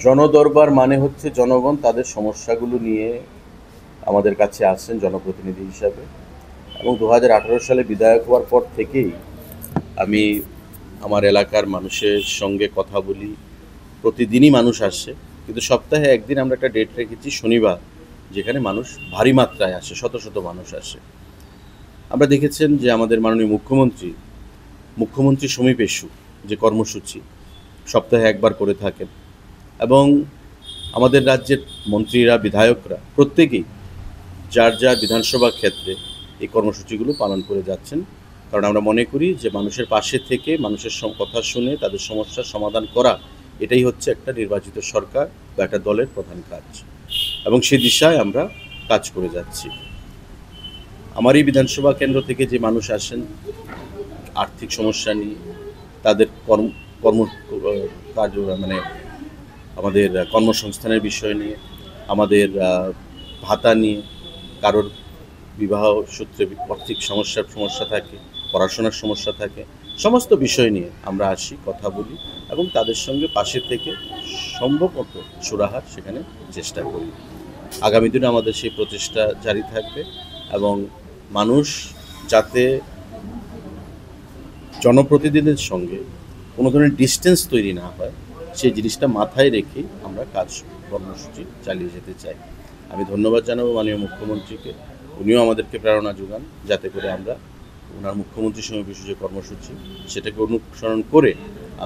জনদরবার মানে হচ্ছে জনগণ তাদের সমস্যাগুলো নিয়ে আমাদের কাছে আসছেন জনপ্রতিনিধি হিসাবে। এবং 2018 সালে বিধায়ক হওয়ার পর থেকেই আমি আমার এলাকার মানুষের সঙ্গে কথা বলি। প্রতিদিনই মানুষ আসছে, কিন্তু সপ্তাহে একদিন আমরা একটা ডেট রেখেছি শনিবার, যেখানে মানুষ ভারী মাত্রায় আসে, শত শত মানুষ আসে। আমরা দেখেছেন যে আমাদের মাননীয় মুখ্যমন্ত্রী সমীপেশু যে কর্মসূচি সপ্তাহে একবার করে থাকেন, এবং আমাদের রাজ্যের মন্ত্রীরা বিধায়করা প্রত্যেকেই যার যার বিধানসভা ক্ষেত্রে এই কর্মসূচিগুলো পালন করে যাচ্ছেন। কারণ আমরা মনে করি যে মানুষের পাশে থেকে মানুষের কথা শুনে তাদের সমস্যার সমাধান করা, এটাই হচ্ছে একটা নির্বাচিত সরকার বা একটা দলের প্রধান কাজ, এবং সেই দিশায় আমরা কাজ করে যাচ্ছি। আমার এই বিধানসভা কেন্দ্র থেকে যে মানুষ আসেন আর্থিক সমস্যা নিয়ে, তাদের কর্ম কাজ মানে আমাদের কর্মসংস্থানের বিষয় নিয়ে, আমাদের ভাতা নিয়ে, কারোর বিবাহ সূত্রে আর্থিক সমস্যা থাকে, পড়াশোনার সমস্যা থাকে, সমস্ত বিষয় নিয়ে আমরা আসি, কথা বলি এবং তাদের সঙ্গে পাশে থেকে সম্ভব মতো সুরাহার সেখানে চেষ্টা করি। আগামী দিনে আমাদের সেই প্রচেষ্টা জারি থাকবে, এবং মানুষ যাতে জনপ্রতিনিধিদের সঙ্গে কোনো ধরনের ডিস্টেন্স তৈরি না হয়, সেই জিনিসটা মাথায় রেখেই আমরা কর্মসূচি চালিয়ে যেতে চাই। আমি ধন্যবাদ জানাবো মাননীয় মুখ্যমন্ত্রীকে। উনিও আমাদেরকে প্রেরণা যোগান, যাতে করে আমরা ওনার মুখ্যমন্ত্রীর সঙ্গে বিশেষ যে কর্মসূচি সেটাকে অনুসরণ করে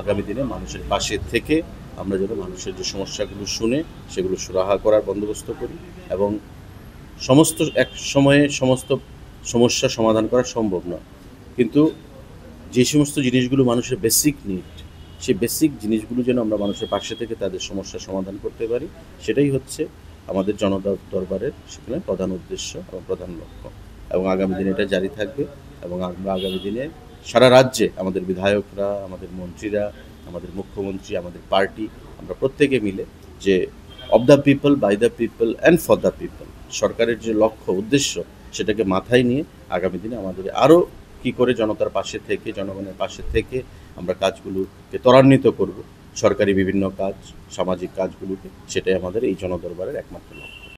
আগামী দিনে মানুষের পাশে থেকে আমরা যেন মানুষের যে সমস্যাগুলো শুনে সেগুলো সুরাহা করার বন্দোবস্ত করি, এবং এক সময়ে সমস্ত সমস্যা সমাধান করা সম্ভব নয়, কিন্তু যে সমস্ত জিনিসগুলো মানুষের বেসিক নিড, সেই বেসিক জিনিসগুলো যেন আমরা মানুষের পাশে থেকে তাদের সমস্যার সমাধান করতে পারি, সেটাই হচ্ছে আমাদের জনদরবারের সেখানে প্রধান উদ্দেশ্য এবং প্রধান লক্ষ্য। এবং আগামী দিনে এটা জারি থাকবে, এবং আমরা আগামী দিনে সারা রাজ্যে আমাদের বিধায়করা, আমাদের মন্ত্রীরা, আমাদের মুখ্যমন্ত্রী, আমাদের পার্টি, আমরা প্রত্যেকে মিলে যে of the people, by the people and for the people, সরকারের যে লক্ষ্য উদ্দেশ্য, সেটাকে মাথায় নিয়ে আগামী দিনে আমাদের আরও কী করে জনতার পাশে থেকে, জনগণের পাশে থেকে আমরা কাজগুলোকে ত্বরান্বিত করব, সরকারি বিভিন্ন কাজ, সামাজিক কাজগুলোকে, সেটাই আমাদের এই জনদরবারের একমাত্র লক্ষ্য।